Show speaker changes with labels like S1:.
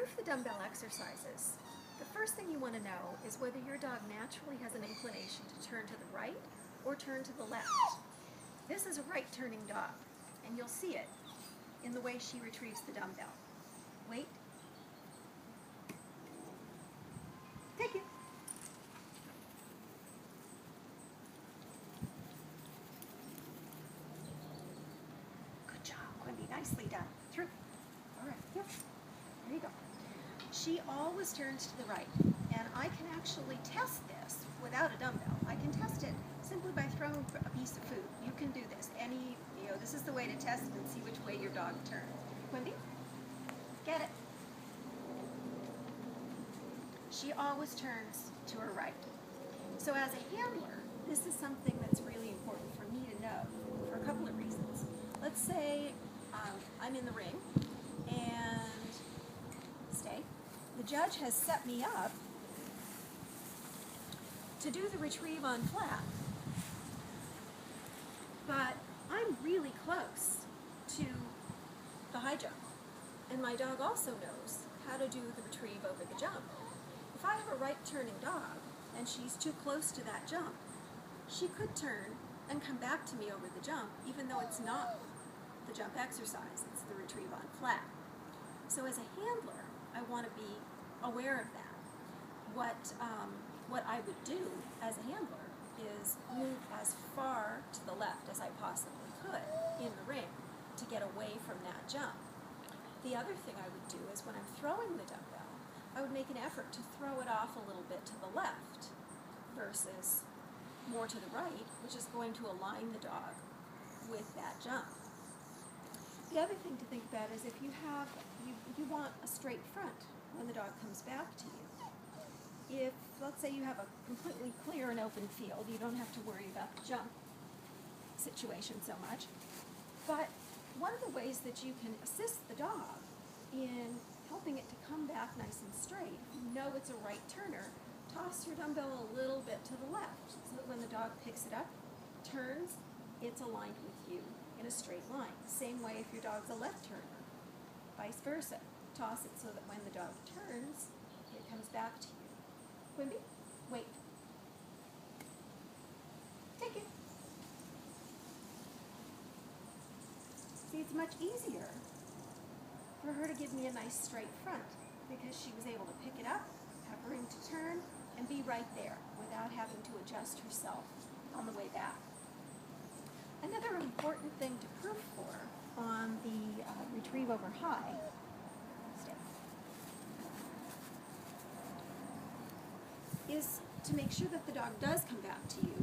S1: proof the dumbbell exercises, the first thing you want to know is whether your dog naturally has an inclination to turn to the right or turn to the left. This is a right-turning dog, and you'll see it in the way she retrieves the dumbbell. Wait. Take it. Good job, Quimby. Nicely done. Through. All right. Yep. There you go. She always turns to the right, and I can actually test this without a dumbbell. I can test it simply by throwing a piece of food. You can do this. This is the way to test it and see which way your dog turns. Quimby, get it. She always turns to her right. So as a handler, this is something that's really important for me to know for a couple of reasons. Let's say I'm in the ring and the judge has set me up to do the retrieve on flat, but I'm really close to the high jump, and my dog also knows how to do the retrieve over the jump. If I have a right-turning dog and she's too close to that jump, she could turn and come back to me over the jump, even though it's not the jump exercise, it's the retrieve on flat. So as a handler, I want to be aware of that. What I would do as a handler is move as far to the left as I possibly could in the ring to get away from that jump. The other thing I would do is when I'm throwing the dumbbell, I would make an effort to throw it off a little bit to the left versus more to the right, which is going to align the dog with that jump. The other thing to think about is if you want a straight front when the dog comes back to you. If, let's say, you have a completely clear and open field, you don't have to worry about the jump situation so much. But one of the ways that you can assist the dog in helping it to come back nice and straight, if you know it's a right turner, toss your dumbbell a little bit to the left so that when the dog picks it up, turns, it's aligned with you in a straight line. Same way if your dog's a left turner, vice versa. Toss it so that when the dog turns, it comes back to you. Quimby, wait. Take it. See, it's much easier for her to give me a nice straight front because she was able to pick it up, have room to turn, and be right there without having to adjust herself on the way back. Another important thing to proof for on the retrieve over high is to make sure that the dog does come back to you